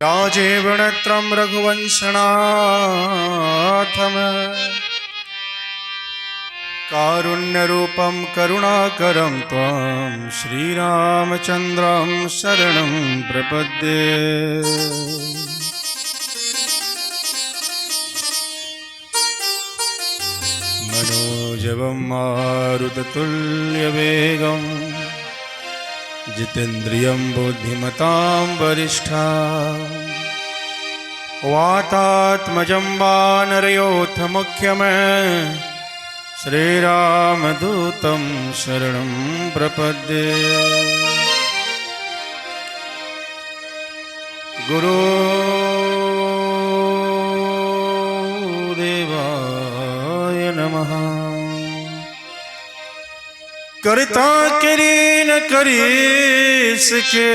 राजेवणत्रं रघुवंशनाथम कारुण्यरूपं करुणाकरं त्वं श्रीरामचन्द्रं शरणं प्रपद्ये। मनोजवं मारुततुल्यवेगं जितेन्द्रियं बुद्धिमतां वरिष्ठं वातात्मजं वानरयोथमुख्यम् श्रीरामदूतं शरणं प्रपद्ये। गुरुदेवाय नमः। करता करी न करी सके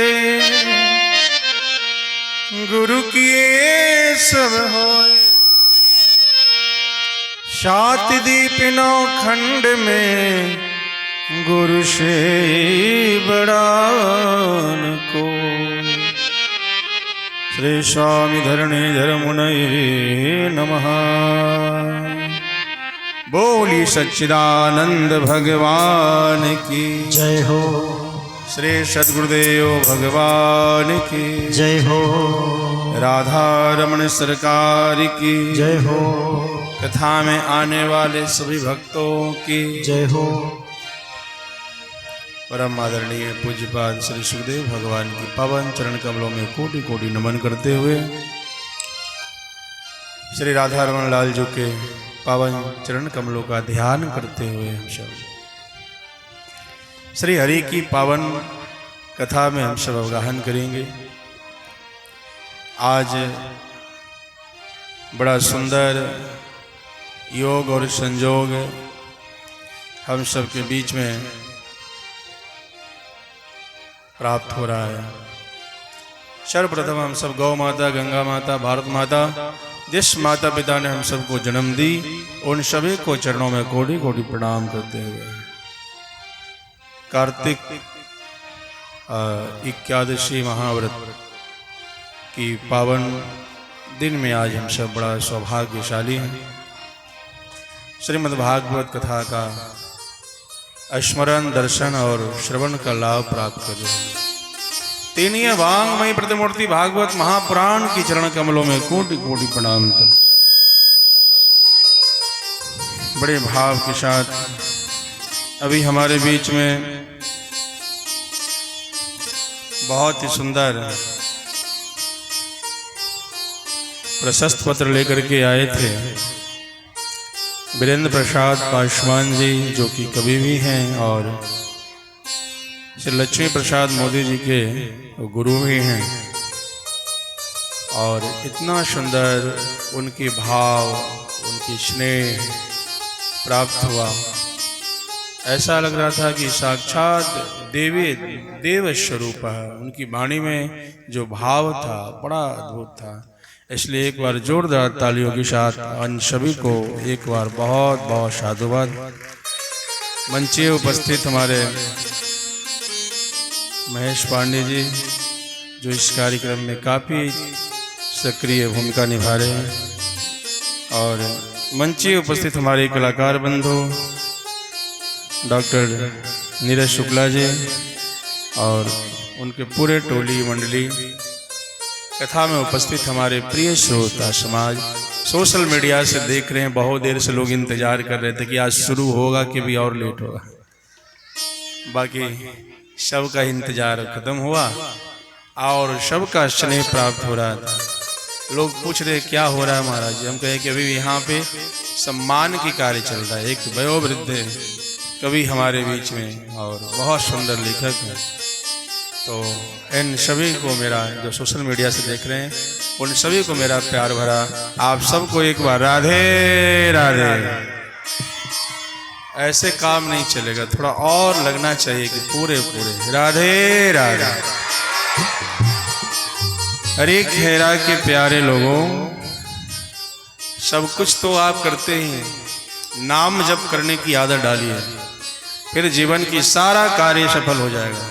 गुरु किए सब होए। सात दीप नौ खंड में गुरु से बड़ा न को। श्री स्वामी धरणीधर मुनये नमः। बोली सच्चिदानंद भगवान की जय हो। श्री सद्गुरुदेव भगवान की जय हो। राधा रमण सरकार की जय हो। कथा में आने वाले सभी भक्तों की जय हो। परम आदरणीय पूज्यपाद श्री सुखदेव भगवान की पावन चरण कमलों में कोटि कोटि नमन करते हुए श्री राधा रमण लाल जी के पावन चरण कमलों का ध्यान करते हुए हम सब श्री हरि की पावन कथा में हम सब अवगाहन करेंगे। आज बड़ा सुंदर योग और संयोग हम सब के बीच में प्राप्त हो रहा है। सर्वप्रथम हम सब गौ माता, गंगा माता, भारत माता, जिस माता पिता ने हम सबको जन्म दी, उन सभी को चरणों में कोटि कोटि प्रणाम करते हुए कार्तिक एकादशी महाव्रत की पावन दिन में आज हम सब बड़ा सौभाग्यशाली हैं। श्रीमद् भागवत कथा का स्मरण, दर्शन और श्रवण का लाभ प्राप्त कर रहे हैं। तीनिय वांगमयी प्रतिमूर्ति भागवत महापुराण की चरण कमलों में कोटि कोटि प्रणाम कर बड़े भाव के साथ अभी हमारे बीच में बहुत ही सुंदर प्रशस्त पत्र लेकर के आए थे वीरेंद्र प्रसाद पासवान जी, जो कि कवि भी हैं और श्री लक्ष्मी प्रसाद मोदी जी के गुरु भी हैं। और इतना सुंदर उनके भाव, उनकी स्नेह प्राप्त हुआ, ऐसा लग रहा था कि साक्षात देव स्वरूप है। उनकी वाणी में जो भाव था बड़ा अद्भुत था। इसलिए एक बार जोरदार तालियों के साथ उन सभी को एक बार बहुत बहुत साधुवाद। मंचे उपस्थित हमारे महेश पांडे जी, जो इस कार्यक्रम में काफ़ी सक्रिय भूमिका निभा रहे हैं, और मंचे उपस्थित हमारे कलाकार बंधु डॉक्टर नीरज शुक्ला जी और उनके पूरे टोली मंडली, कथा में उपस्थित हमारे प्रिय श्रोता समाज, सोशल मीडिया से देख रहे हैं। बहुत देर से लोग इंतजार कर रहे थे कि आज शुरू होगा कि भी और लेट होगा। बाकी सबका इंतजार खत्म हुआ और सबका स्नेह प्राप्त हो रहा था। लोग पूछ रहे क्या हो रहा है महाराज जी। हम कहे कि अभी यहाँ पे सम्मान की कार्य चल रहा है। एक वयोवृद्ध कवि हमारे बीच में और बहुत सुंदर लेखक हैं। तो इन सभी को मेरा, जो सोशल मीडिया से देख रहे हैं, उन सभी को मेरा प्यार भरा आप सबको एक बार राधे राधे। ऐसे काम नहीं चलेगा, थोड़ा और लगना चाहिए कि पूरे पूरे राधे राधे। अरे खेरा के प्यारे लोगों, सब कुछ तो आप करते ही हैं, नाम जप करने की आदत डालिए, फिर जीवन की सारा कार्य सफल हो जाएगा।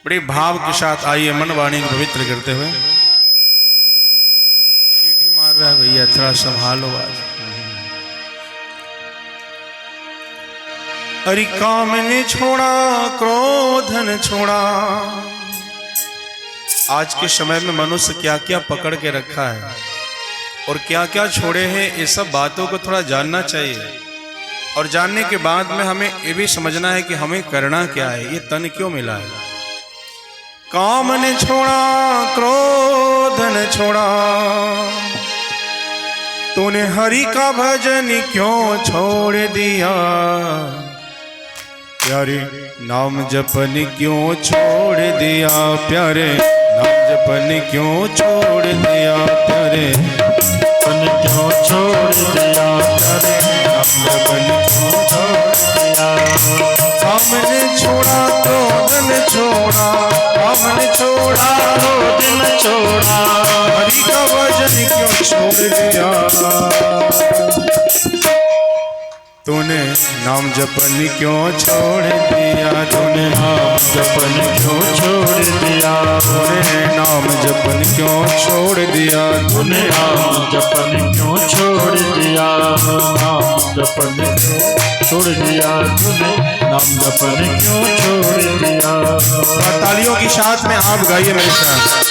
बड़े भाव के साथ आइए मन वाणी को पवित्र करते हुए। सीटी मार रहा है भैया, थोड़ा संभालो आज। हरि काम ने छोड़ा, क्रोध ने छोड़ा। आज के समय में मनुष्य क्या क्या पकड़ के रखा है और क्या क्या छोड़े हैं, ये सब बातों को थोड़ा जानना चाहिए। और जानने के बाद में हमें ये भी समझना है कि हमें करना क्या है, ये तन क्यों मिला है। काम ने छोड़ा, क्रोध ने छोड़ा, तूने हरि का भजन क्यों छोड़ दिया। प्यारे नाम जपन क्यों छोड़ दिया, प्यारे नाम जपन क्यों छोड़ दिया, प्यारे पन क्यों छोड़ दिया, प्यारे नाम जपन क्यों छोड़ दिया। काम ने छोड़ा, क्रोध ने छोड़ा, काम ने छोड़ा, क्रोध ने छोड़ा, हरि का भजन क्यों छोड़ दिया। तूने नाम जपन क्यों छोड़ दिया, तूने नाम जपन क्यों छोड़ दिया, तूने नाम जपन क्यों छोड़ दिया, तूने नाम जपन क्यों छोड़ दिया, नाम जपन क्यों छोड़ दिया, तूने नाम जपन क्यों छोड़ दिया। और तालियों की साथ में आप गाइए मेरे साथ।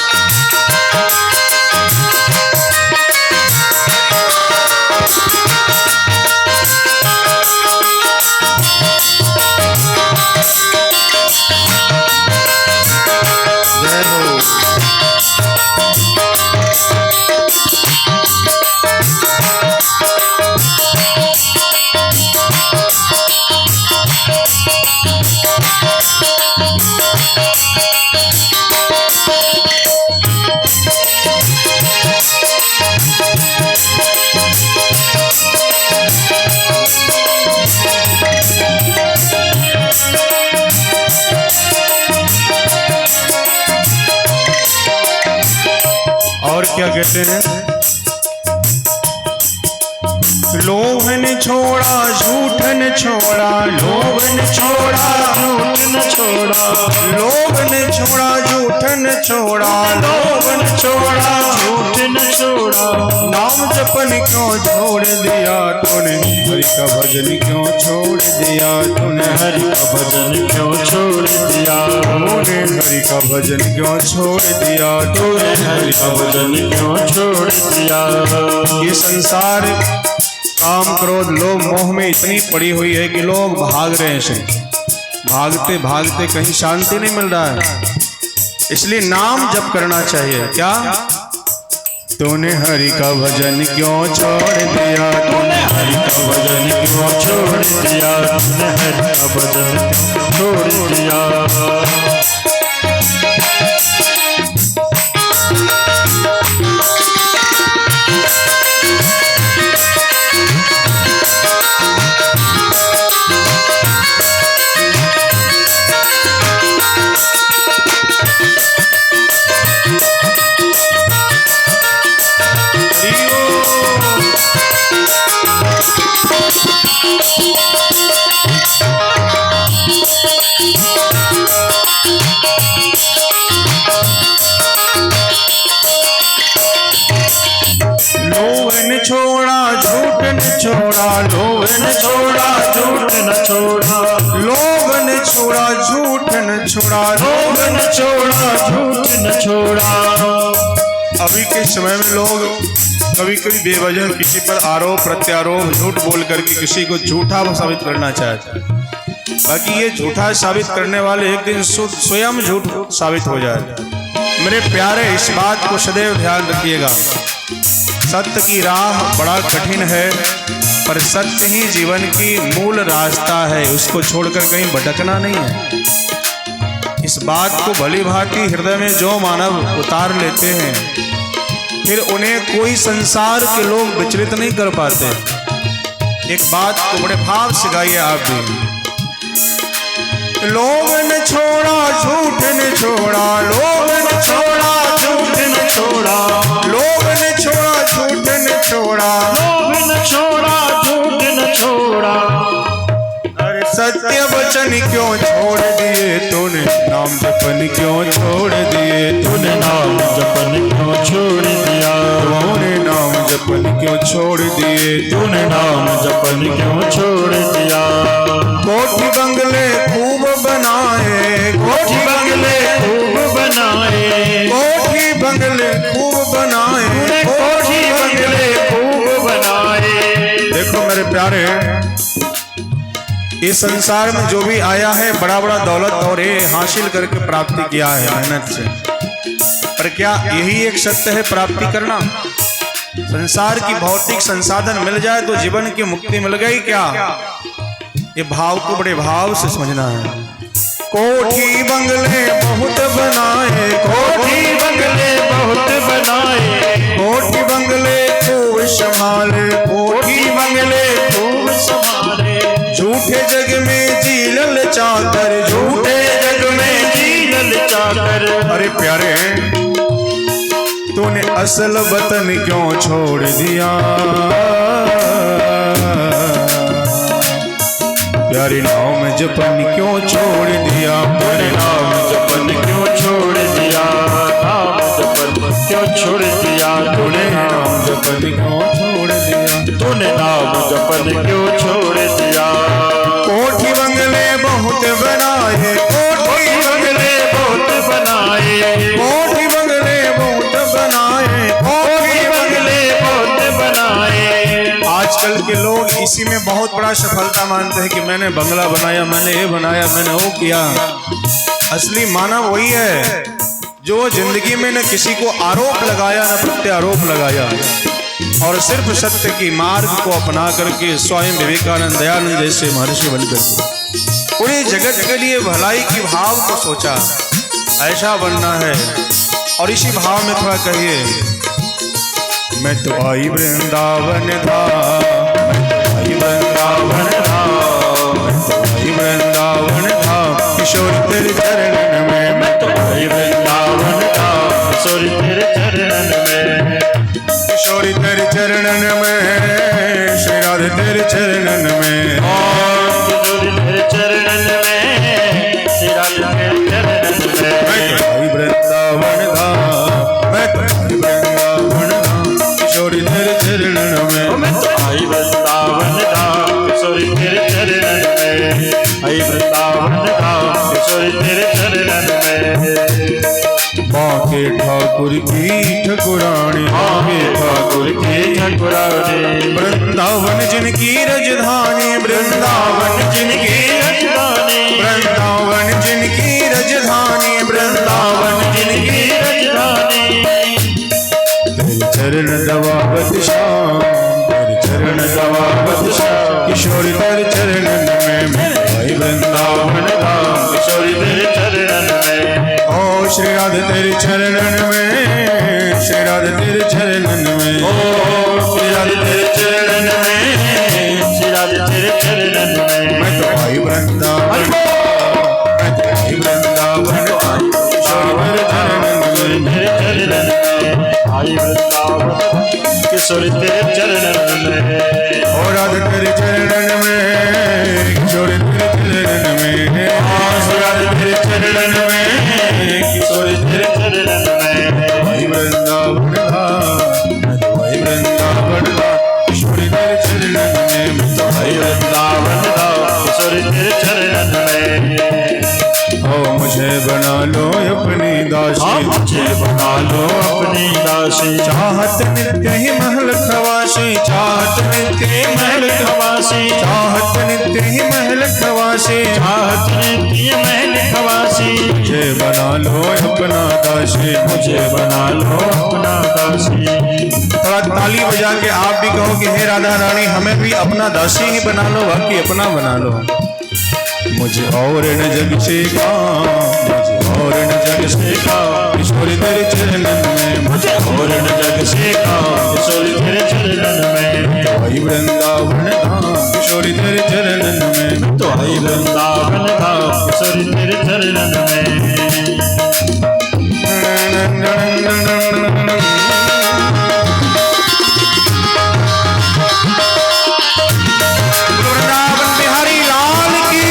और क्या कहते हैं, लोभ ने छोड़ा, झूठ ने छोड़ा, लोभ ने छोड़ा, झूठ न छोड़ा, लोभ ने छोड़ा, झूठ ने छोड़ा, लोभ ने छोड़ा, झूठ न छोड़ा। नाम जपन क्यों छोड़ दिया, तूने हरि का भजन क्यों छोड़ दिया, तूने हरि का भजन क्यों छोड़ दिया, तूने हरि का भजन क्यों छोड़ दिया, तूने हरि का भजन क्यों छोड़ दिया। ये संसार काम, क्रोध, लोभ, मोह में इतनी पड़ी हुई है कि लोग भाग रहे हैं इसे, भागते भागते कहीं शांति नहीं मिल रहा है। इसलिए नाम जप करना चाहिए। क्या, तूने हरि का भजन क्यों छोड़ दिया, तूने हरि का भजन क्यों छोड़ दिया, तूने हरि का भजन क्यों छोड़ दिया। छोड़ा, झूठ ने छोड़ा, लोभ ने छोड़ा, झूठ न छोड़ा, लोभ ने छोड़ा, झूठ ने छोड़ा, लोभ न छोड़ा, झूठ न छोड़ा। अभी के समय में लोग कभी कभी बेवजह किसी पर आरोप प्रत्यारोप, झूठ बोल करके किसी को झूठा साबित करना चाहते हैं। बाकी ये झूठा साबित करने वाले एक दिन स्वयं झूठ साबित हो जाए। मेरे प्यारे, इस बात को सदैव ध्यान रखिएगा। सत्य की राह बड़ा कठिन है, पर सत्य ही जीवन की मूल रास्ता है, उसको छोड़कर कहीं भटकना नहीं है। इस बात को भली भांति हृदय में जो मानव उतार लेते हैं, फिर उन्हें कोई संसार के लोग विचलित नहीं कर पाते। एक बात को बड़े भाव से गाइए आप भी। लोभ ने छोड़ा, झूठ ने छोड़ा, लोभ ने छोड़ा, झूठ न छोड़ा, लोभ ने छोड़ा, झूठ ने छोड़ा, लोभ न छोड़ा, झूठ न छोड़ा। अरे सत्य वचन क्यों छोड़ दिए तूने, नाम नाम जपन क्यों छोड़ दिए, तूने नाम जपन क्यों छोड़ दिया, तूने नाम जपन क्यों छोड़ दिए, तूने नाम जपन क्यों छोड़ दिया। कोठी बंगले खूब बनाए, कोठी बंगले खूब बनाए, कोठी बंगले खूब बनाए, कोठी बंगले खूब बनाए। देखो मेरे प्यारे, इस संसार में जो भी आया है बड़ा बड़ा दौलत और ये हासिल करके प्राप्ति किया है मेहनत से, पर क्या यही एक सत्य है प्राप्ति करना? संसार की भौतिक संसाधन मिल जाए तो जीवन की मुक्ति मिल गई क्या? ये भाव को बड़े भाव से समझना है। कोठी बंगले बहुत बनाए, कोठी बंगले बहुत बनाए, कोठी बंगले खूब संभाले, कोठी बंगले खूब संभाले। झूठे जग में जी ललचाकर, झूठे जग में जी ललचाकर। अरे प्यारे, तूने असल वतन क्यों छोड़ दिया, प्यारे नाम जपन क्यों छोड़ दिया, तूने नाम जपन क्यों छोड़ दिया, नाम जपन क्यों छोड़ दिया, तूने नाम जपन क्यों छोड़ दिया, तूने नाम जपन क्यों छोड़ दिया। कोठी बंगले बहुत बनाए, कोठी बंगले बहुत बनाए, कोठी बंगले बहुत बनाए, कोठी बंगले बहुत बनाए। आजकल के लोग इसी में बहुत बड़ा सफलता मानते हैं कि मैंने बंगला बनाया, मैंने ये बनाया, मैंने वो किया। असली मानव वही है जो जिंदगी में न किसी को आरोप लगाया न प्रत्यारोप लगाया और सिर्फ सत्य की मार्ग को अपना करके स्वयं विवेकानंद दयानंद जैसे महर्षि बनकर पूरे जगत के लिए भलाई की भाव को सोचा। ऐसा बनना है। और इसी भाव में थोड़ा कहिए, मैं तो आई वृंदावन धाम, मैं तो आई वृंदावन धाम, मैं तो आई वृंदावन धाम, किशोर तेरे चरणन में, मैं तो आई वृंदावन धाम, किशोर तेरे चरणन में, किशोरी तेरे चरणन में, श्री राधे तेरे चरणन में, किशोर तेरे चरणन में, श्री राधे तेरे चरणन में। मैं तो आई वृंदावन धाम, मैं तो आई वृंदावन धाम, किशोरी तेरे चरणन में, मैं तो आई वृंदावन धाम, किशोर तेरे चरणन में, आई वृंदावन धाम, किशोर तेरे चरणन में। बांके ठाकुर की ठकुरानी, आगे ठाकुर के ठकुरानी, वृंदावन जिनकी रजधानी, वृंदावन जिनकी राजधानी, वृंदावन जिनकी रजधानी, वृंदावन जिनकी राजधानी। तेरे चरण दवावत श्याम, तेरे चरण दवावत श्याम, किशोर तेरे चरणन में, मैं आई वृंदावन धाम, किशोर तेरे चरणन में, ओ श्री राधे तेरे चरणन में, श्री राधे तेरे चरणन में, ओ श्री राधे तेरे चरणन में, श्री राधे तेरे चरणन में। मैं तो आई वृंदावन, मैं तो आई वृंदावन, किशोर तेरे चरणन में, तेरे चरणन में, आई वृंदावन, किशोर तेरे चरणन में, ओ राधे तेरे चरणन में, किशोर तेरे चरणन में, राधे तेरे चरणन में, किशोर तेरे चरणन में। आई वृंदावन धाम, मैं तो आई वृंदावन धाम, किशोर तेरे चरणन में, मैं तो आई वृंदावन धाम, किशोर तेरे चरणन में। ओ मुझे बना लो अपनी दासी, मुझे बना लो अपनी दासी, चाहत नित्य ही महल खवासी, चाहत नित्य ही महल खवासी, चाहत नित्य ही महल खवासी, चाहत नित्य महल खवासी। मुझे बना लो अपना दासी, मुझे बना लो अपना दासी। थोड़ा ताली बजा के आप भी कहो कि हे राधा रानी हमें भी अपना दासी ही बना लो, बाकी अपना बना लो। मुझे और न जग से काम, मुझे और न जग से काम, किशोरी तेरे चरणन में, मुझे और न जग से काम, किशोरी तेरे चरणन में। तो आई वृंदावन धाम, किशोरी तेरे चरणन में, तो आई वृंदावन धाम, किशोरी तेरे चरणन में। वृंदावन बिहारी लाल की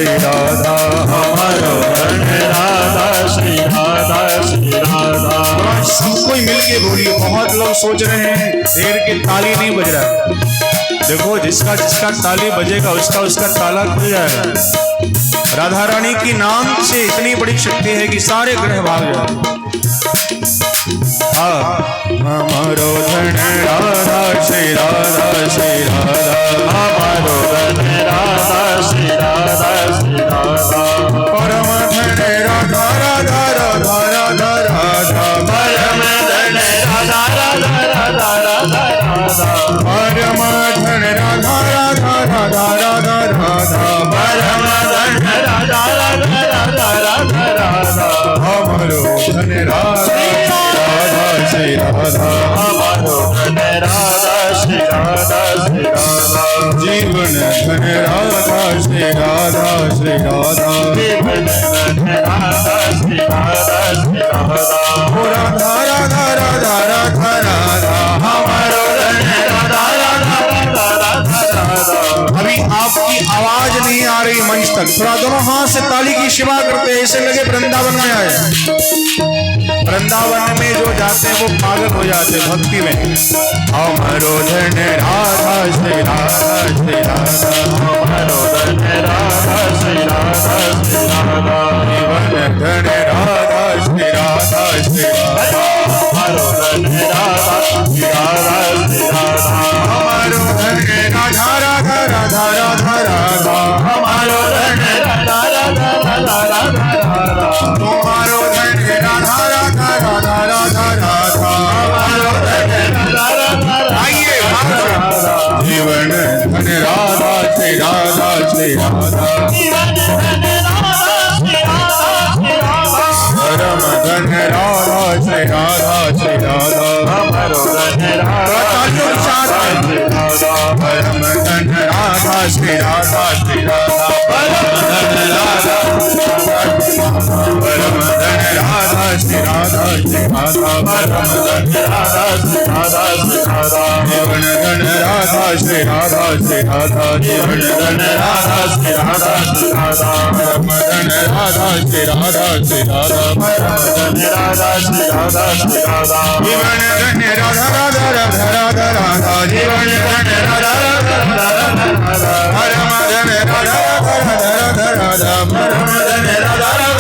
श्री राधा, हमारो धन राधा श्री राधा श्री राधा। सबको मिलके बोलिए। बहुत लोग सोच रहे हैं देर की ताली नहीं बज रहा है। देखो जिसका जिसका ताली बजेगा उसका उसका ताला खुल जाएगा। राधा रानी की नाम से इतनी बड़ी शक्ति है कि सारे ग्रह भाग जाए। हमारो धन राधा श्री राधा श्री राधा, हमारो धन राधा श्री राधा श्री राधा। परम धन राधा राधा राधा राधा राधा, परम धन राधा राधा राधा राधा राधा। परम धन राधा राधा राधा राधा राधा, परम धन राधा राधा राधा राधा राधा। हमारो धन राधा श्री राधा, हमारो धन राधा श्री राधा श्री राधा। जीवन धन राधा श्री राधा श्री राधा, जीवन धन राधा श्री राधा श्री राधा। राधा राधा राधा राधा राधा, हमारो धन राधा राधा राधा राधा राधा। अभी आपकी आवाज नहीं आ रही मंच तक, थोड़ा दोनों हाथ से ताली की सेवा करते हैं, ऐसे लगे वृंदावन में आए। वृंदावन में जो जाते हैं वो पागल हो जाते हैं भक्ति में। हमारो धन राधा श्री राधा श्री राधा, हमारो धन राधा श्री राधा श्री राधा। जीवन धन राधा श्री राधा श्री राधा, हमारो धन राधा श्री राधा श्री राधा। हमारो धन राधा राधा राधा राधा राधा, हमारो धन राधा राधा राधा राधा राधा। तुम्हारो धन राधा राधा राधा राधा राधा, हमारो धन राधा राधा। आइए जीवन धन राधा श्री राधा श्री राधा, जीवन धन राधा श्री राधा श्री राधा। परम धन राधा श्री राधा श्री राधा, हमारो धन राधा श्री राधा। परम धन राधा श्री राधा श्री राधा, परम धन राधा, परम धन राधा श्री राधा श्री राधा, परम धन राधा श्री राधा श्री राधा। जीवन धन राधा श्री राधा श्री राधा, जीवन धन राधा श्री राधा श्री राधा, परम धन राधा श्री राधा श्री राधा, धन राधा श्री राधा श्री राधा। जीवन धन राधा राधा राधा राधा राधा, जीवन धन राधा राधा राधा राधा, परम धन राधा राधा राधा राधा, परम धन राधा राधा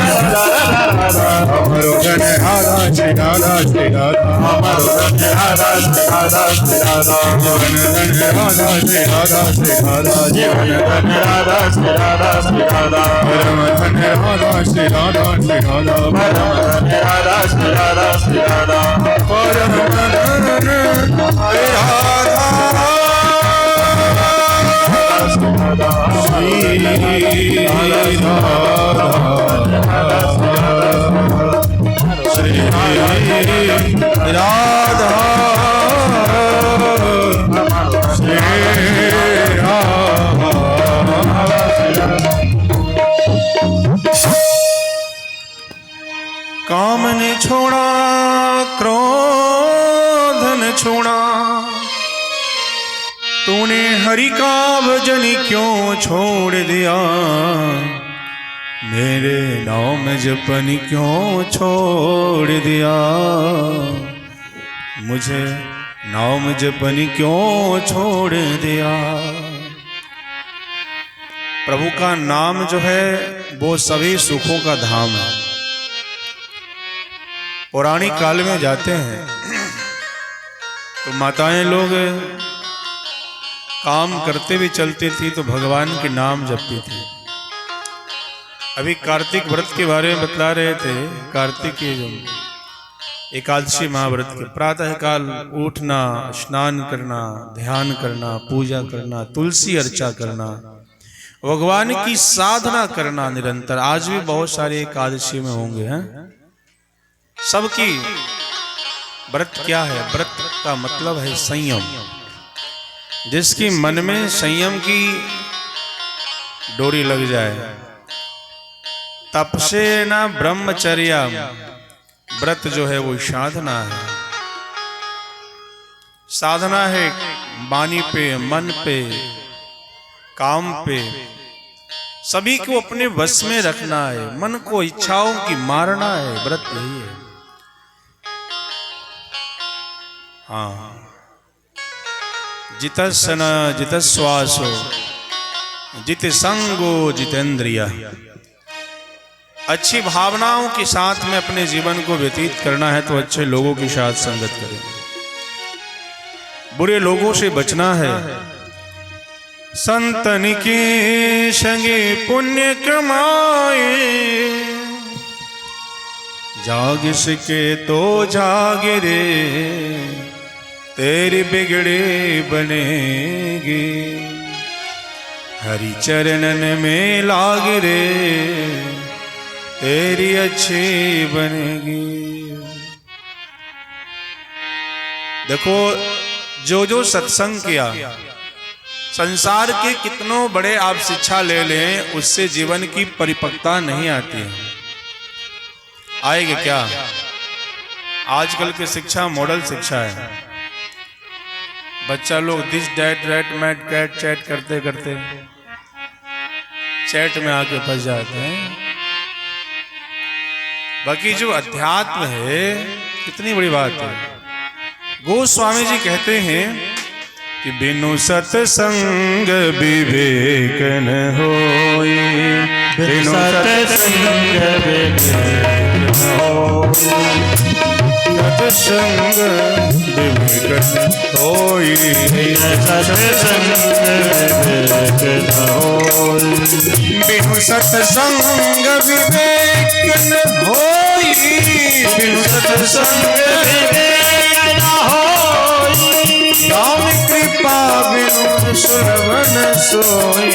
राधा, हमारो धन राधा श्री राधा श्री राधा, हमारो धन राधा श्री राधा श्री राधा। जीवन धन राधा श्री राधा श्री राधा, जीवन धन राधा श्री राधा श्री राधा। परम धन राधा श्री राधा श्री राधा, धन राधा श्री राधा श्री राधा। परम धन राधा श्री राधा श्री काम ने छोड़ा क्रोध ने छोड़ा, तूने हरि का भजन क्यों छोड़ दिया, मेरे नाम जपन क्यों छोड़ दिया, मुझे नाम जपन क्यों छोड़ दिया। प्रभु का नाम जो है वो सभी सुखों का धाम है। पौराणिक काल में जाते हैं तो माताएं लोग काम करते हुए चलती थी तो भगवान के नाम जपती थी। अभी कार्तिक व्रत के बारे में बतला रहे थे। कार्तिक के जो एकादशी महाव्रत के प्रातः काल उठना, स्नान करना, ध्यान करना, पूजा करना, तुलसी अर्चा करना, भगवान की साधना करना निरंतर। आज भी बहुत सारे एकादशी में होंगे हैं। सबकी व्रत क्या है? व्रत का मतलब है संयम। जिसकी मन में संयम की डोरी लग जाए, तपसे ना ब्रह्मचर्या, व्रत जो है वो साधना है। साधना है वाणी पे, मन पे, काम पे, सभी को अपने वश में रखना है, मन को इच्छाओं की मारना है, व्रत यही है। हाँ, जितसन जितश्वासो जित संगो जितेंद्रिया। अच्छी भावनाओं के साथ में अपने जीवन को व्यतीत करना है तो अच्छे लोगों के साथ संगत करें, बुरे लोगों से बचना है। संतन के संगे पुण्य कमाए, जाग सके तो जाग रे, तेरे बिगड़े बनेगी। हरि चरणन में लाग रे, तेरी अच्छी बनेगी। देखो, जो जो सत्संग किया, संसार के कितनों बड़े आप शिक्षा ले लें, उससे जीवन की परिपक्वता नहीं आती है। आएगी क्या? आजकल की शिक्षा मॉडल शिक्षा है। बच्चा लोग this that rat mat cat chat करते करते चैट में आके फंस जाते हैं। बाकी जो अध्यात्म है, कितनी बड़ी बात है। गोस्वामी जी कहते हैं कि बिनु सत्संग विवेक न होई, बिनु सत्संग विवेक न होई, सत्संग विवेक न होई, सत्संग विवेक न होई, बिनु सत्संग विवेक न होई, बिनु सत्संग विवेक न होई। राम कृपा बिनु सुलभ न सोई,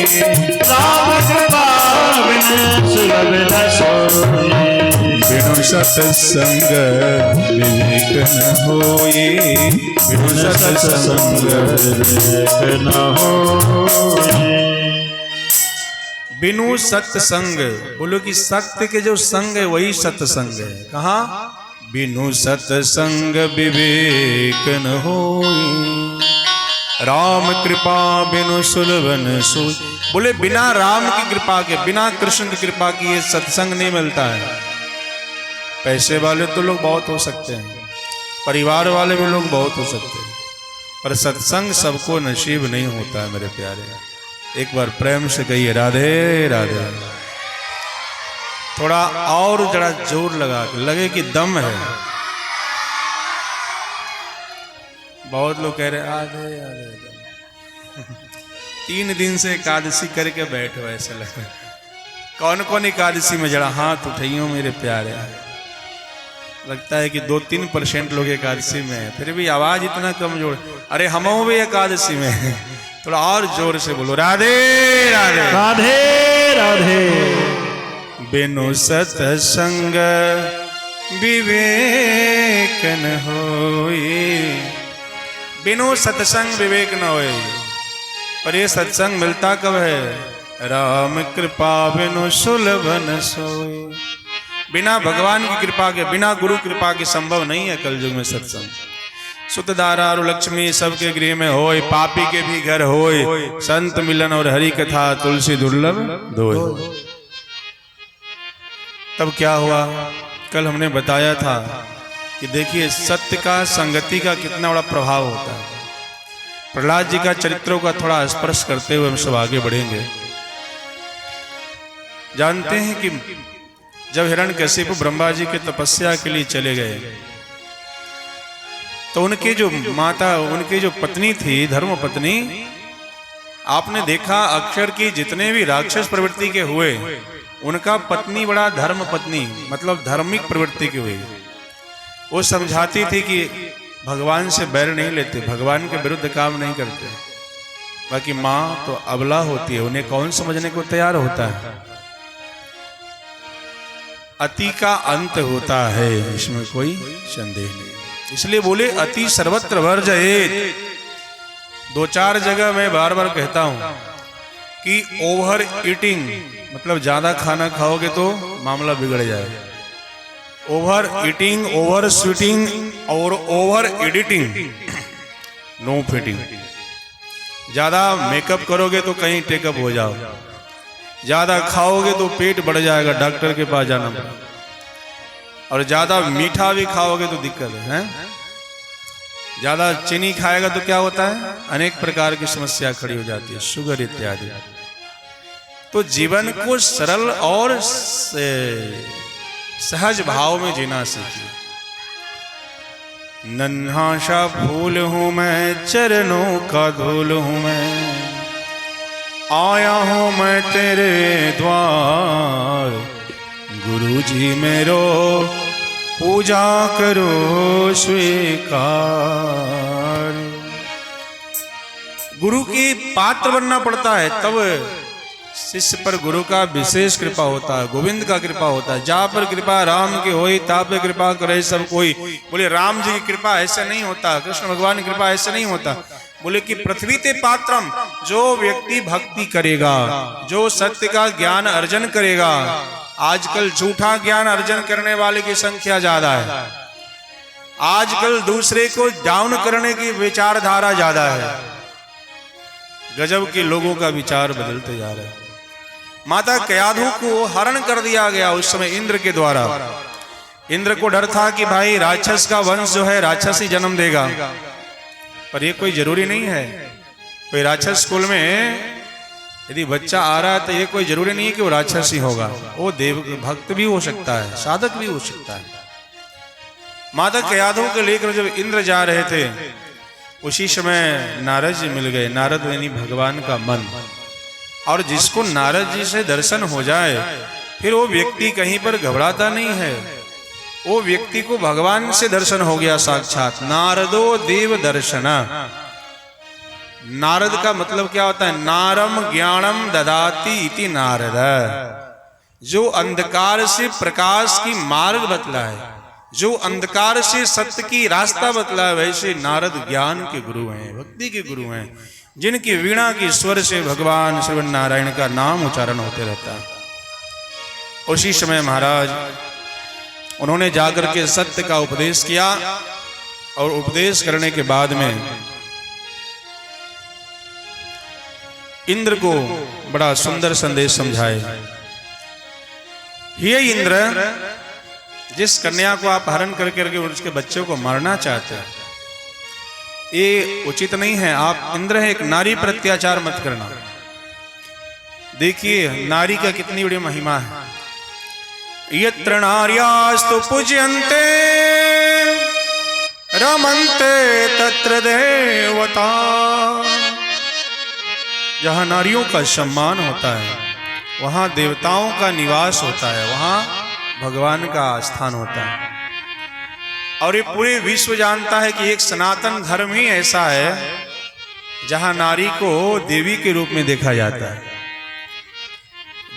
राम कृपा बिनु सुलभ न सोई, बिनु सत्संग विवेक न होई, बिनु सत्संग विवेक न होई। बिनु सत्संग, बोलो कि सत्य के जो संग है वही सत्संग है। कहाँ? बिनु सत्संग विवेक न होई, राम कृपा बिनु सुलभ न सोई। बोले बिना राम की कृपा के, बिना कृष्ण की कृपा की ये सत्संग नहीं मिलता है। पैसे वाले तो लोग बहुत हो सकते हैं, परिवार वाले भी लोग बहुत हो सकते हैं, पर सत्संग सबको नसीब नहीं होता है मेरे प्यारे। एक बार प्रेम से कहिए राधे राधे। थोड़ा और जरा जोर लगा के, लगे कि दम है। बहुत लोग कह रहे आधे आधे 3 दिन से एकादशी करके बैठो, ऐसा लगे। कौन कौन एकादशी में जरा हाथ उठाइयो मेरे प्यारे। लगता है कि 2-3% लोग एकादशी में है, फिर भी आवाज इतना कमजोर। अरे हम भी एकादशी में है, थोड़ा और जोर से बोलो राधे राधे राधे राधे। बिनु सत्संग विवेक न होई, बिनु सत्संग विवेक न होई। पर ये सत्संग मिलता कब है? राम कृपा बिनु सुलभ न सोई। बिना भगवान की कृपा के, बिना गुरु कृपा के संभव नहीं है कलयुग में सत्संग। सुत दारा और लक्ष्मी सबके गृह में होय, पापी के भी घर होय, संत मिलन और हरि कथा तुलसी दुर्लभ दोय। तब क्या हुआ? कल हमने बताया था कि देखिए सत्य का, संगति का कितना बड़ा प्रभाव होता है। प्रहलाद जी का चरित्रों का थोड़ा स्पर्श करते हुए हम सब आगे बढ़ेंगे। जानते हैं कि जब हिरण्यकशिपु ब्रह्मा जी के तपस्या के लिए चले गए तो उनके जो माता, उनकी जो पत्नी थी, धर्म पत्नी, आपने देखा अक्षर की जितने भी राक्षस प्रवृत्ति के हुए, उनका पत्नी बड़ा धर्म पत्नी, मतलब धार्मिक प्रवृत्ति की हुई। वो समझाती थी कि भगवान से बैर नहीं लेते, भगवान के विरुद्ध काम नहीं करते। बाकी माँ तो अबला होती है, उन्हें कौन समझने को तैयार होता है। अति का अंत होता है, इसमें कोई संदेह नहीं। इसलिए बोले अति सर्वत्र वर्जयेत। 2-4 जगह मैं बार बार कहता हूं कि ओवर ईटिंग, मतलब ज्यादा खाना खाओगे तो मामला बिगड़ जाएगा। ओवर ईटिंग, ओवर स्वीटिंग और ओवर एडिटिंग, नो फिटिंग। ज्यादा मेकअप करोगे तो कहीं टेकअप हो जाओ, ज्यादा खाओगे तो पेट बढ़ जाएगा, डॉक्टर के पास जाना पड़ेगा। और ज्यादा मीठा भी खाओगे तो दिक्कत है। ज्यादा चीनी खाएगा तो क्या होता है, अनेक प्रकार की समस्या खड़ी हो जाती है, शुगर इत्यादि। तो जीवन को सरल और सहज भाव में जीना सीखिए। नन्हा सा फूल हूं मैं, चरणों का धूल हूं मैं, आया हूं मैं तेरे द्वार, गुरु जी मेरो पूजा करो स्वीकार। गुरु की पात्र बनना पड़ता है, तब शिष्य पर गुरु का विशेष कृपा होता है, गोविंद का कृपा होता है। जा पर कृपा राम की होई, ता पे कृपा करे सब कोई। बोले राम जी की कृपा ऐसे नहीं होता, कृष्ण भगवान की कृपा ऐसे नहीं होता। बोले कि पृथ्वी ते पात्रम, जो व्यक्ति भक्ति करेगा, जो सत्य का ज्ञान अर्जन करेगा। आजकल झूठा ज्ञान अर्जन करने वाले की संख्या ज्यादा है। आजकल दूसरे को डाउन करने की विचारधारा ज्यादा है। गजब के लोगों का विचार बदलते जा रहे हैं। माता कयाधु को हरण कर दिया गया उस समय इंद्र के द्वारा। इंद्र को डर था कि भाई राक्षस का वंश जो है राक्षस ही जन्म देगा, पर ये कोई जरूरी नहीं है। कोई राक्षस कुल में यदि बच्चा आ रहा है तो ये कोई जरूरी नहीं है कि वो राक्षस ही होगा, वो देव भक्त भी हो सकता है, साधक भी हो सकता है। माता कयाधु को लेकर जब इंद्र जा रहे थे, उसी समय नारद जी मिल गए। नारद यानी भगवान का मन। और जिसको नारद जी से दर्शन हो जाए, फिर वो व्यक्ति कहीं पर घबराता नहीं है। वो व्यक्ति को भगवान से दर्शन हो गया साक्षात। नारदो देव दर्शना। नारद का मतलब क्या होता है, नारम ज्ञानम ददाति इति नारद, जो अंधकार से प्रकाश की मार्ग बतलाए, जो अंधकार से सत्य की रास्ता बतलाए, वैसे नारद ज्ञान के गुरु हैं, भक्ति के गुरु हैं, जिनकी वीणा की स्वर से भगवान श्री नारायण का नाम उच्चारण होते रहता है। उसी समय महाराज उन्होंने जाकर के सत्य का उपदेश किया, और उपदेश करने के बाद में इंद्र को बड़ा सुंदर संदेश समझाए। हे इंद्र, जिस कन्या को आप हरण करके उसके बच्चों को मारना चाहते हैं, ये उचित नहीं है। आप इंद्र है, एक नारी पर अत्याचार मत करना। देखिए नारी का कितनी बड़ी महिमा है। यत्र नार्यास्तु पूज्यन्ते रमन्ते तत्र देवता। जहां नारियों का सम्मान होता है, वहां देवताओं का निवास होता है, वहां भगवान का स्थान होता है। और ये पूरे विश्व जानता है कि एक सनातन धर्म ही ऐसा है जहां नारी को देवी के रूप में देखा जाता है।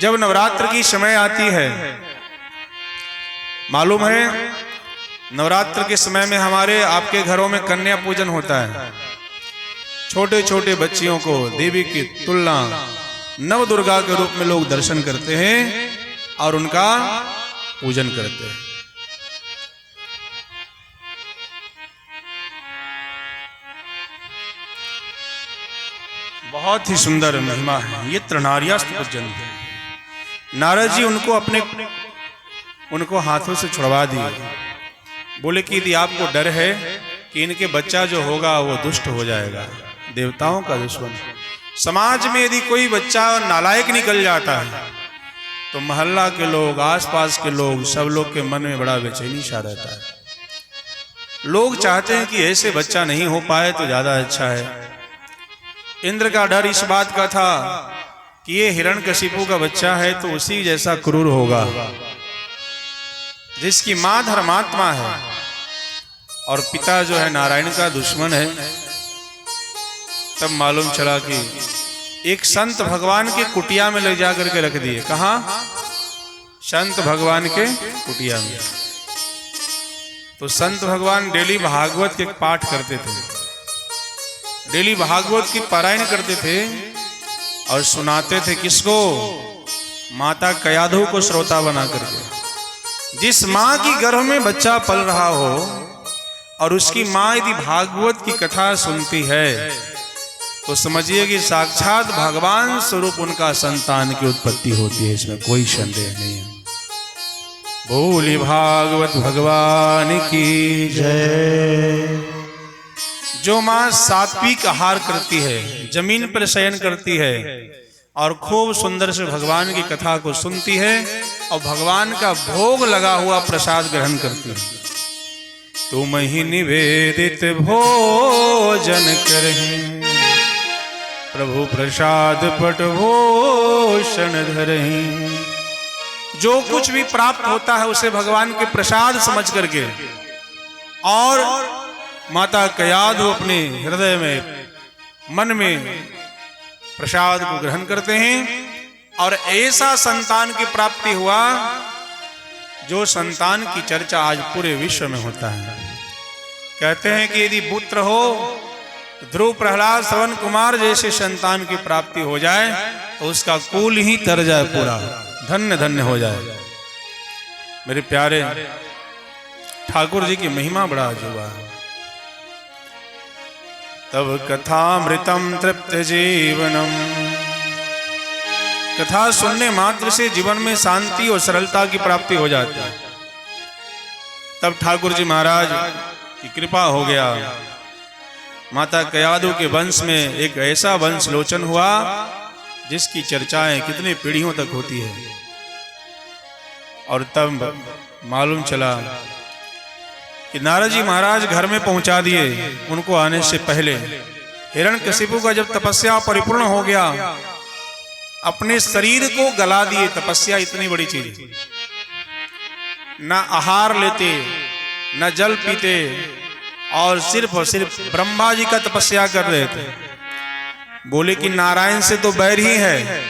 जब नवरात्र की समय आती है, मालूम है नवरात्र के समय में हमारे आपके घरों में कन्या पूजन होता है। छोटे छोटे बच्चियों को देवी की तुलना नव दुर्गा के रूप में लोग दर्शन करते हैं और उनका पूजन करते हैं। बहुत ही सुंदर महिमा है। ये त्रनार्यास्त पूजन। नारद जी उनको हाथों से छुड़वा दिए। बोले कि यदि आपको डर है कि इनके बच्चा जो होगा वो दुष्ट हो जाएगा, देवताओं का दुश्मन। समाज में यदि कोई बच्चा नालायक निकल जाता है तो मोहल्ला के लोग, आसपास के लोग, सब लोग के मन में बड़ा बेचैनी सा रहता है। लोग चाहते हैं कि ऐसे बच्चा नहीं हो पाए तो ज्यादा अच्छा है। इंद्र का डर इस बात का था कि ये हिरण्यकशिपु का बच्चा है तो उसी जैसा क्रूर होगा, जिसकी मां धर्मात्मा है और पिता जो है नारायण का दुश्मन है। तब मालूम चला कि एक संत भगवान के कुटिया में ले जा करके रख दिए। कहां? संत भगवान के कुटिया में। तो संत भगवान डेली भागवत के पाठ करते थे, डेली भागवत की पारायण करते थे और सुनाते थे। किसको? माता कयाधु को श्रोता बना करके। जिस मां की गर्भ में बच्चा पल रहा हो और उसकी मां यदि भागवत की कथा सुनती है तो समझिए कि साक्षात भगवान स्वरूप उनका संतान की उत्पत्ति होती है, इसमें कोई संदेह नहीं है। बोली भागवत भगवान की जय। जो माँ सात्विक आहार करती है, जमीन पर शयन करती है और खूब सुंदर से भगवान की कथा को सुनती है और भगवान का भोग लगा हुआ प्रसाद ग्रहण करती है, तुम ही निवेदित भोजन करहीं, प्रभु प्रसाद पट भूषण धरहीं। जो कुछ भी प्राप्त होता है उसे भगवान के प्रसाद समझ करके और माता कयाधु अपने हृदय में, मन में प्रसाद को ग्रहण करते हैं और ऐसा संतान की प्राप्ति हुआ जो संतान की चर्चा आज पूरे विश्व में होता है। कहते हैं कि यदि पुत्र हो, ध्रुव प्रहलाद श्रवण कुमार जैसे संतान की प्राप्ति हो जाए तो उसका कुल ही तर जाए, पूरा धन्य धन्य हो जाए। मेरे प्यारे, ठाकुर जी की महिमा बड़ा अजूबा है। तब कथामृतम तृप्त जीवनम, कथा सुनने मात्र से जीवन में शांति और सरलता की प्राप्ति हो जाती है। तब ठाकुर जी महाराज की कृपा हो गया, माता कयाधु के वंश में एक ऐसा वंश लोचन हुआ जिसकी चर्चाएं कितनी पीढ़ियों तक होती है। और तब मालूम चला कि नारद जी महाराज घर में पहुंचा दिए, उनको आने से पहले हिरण्यकशिपु का जब तपस्या परिपूर्ण हो गया, अपने शरीर को गला दिए। तपस्या इतनी बड़ी चीज, ना आहार लेते, न जल पीते और सिर्फ ब्रह्मा जी का तपस्या कर रहे थे। बोले कि नारायण से तो बैर ही है,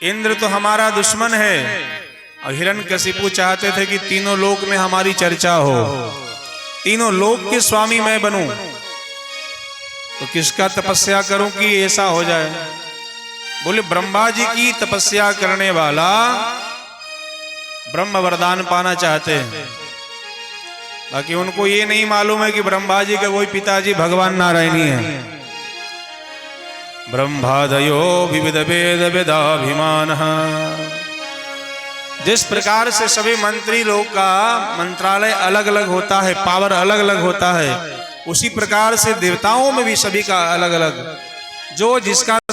इंद्र तो हमारा दुश्मन है, और हिरण्यकशिपु चाहते थे कि तीनों लोक में हमारी चर्चा हो, तीनों लोक के स्वामी मैं बनूं, तो किसका तपस्या करूं कि ऐसा हो जाए। बोले ब्रह्मा जी की तपस्या करने वाला ब्रह्म वरदान पाना चाहते हैं, बाकी उनको ये नहीं मालूम है कि ब्रह्मा जी के वही पिताजी भगवान नारायण ही हैं। ब्रह्मादयो विविध वेद वेदाभिमान। जिस प्रकार से सभी मंत्री लोग का मंत्रालय अलग अलग होता है, पावर अलग अलग होता है, उसी प्रकार से देवताओं में भी सभी का अलग अलग, जो जिसका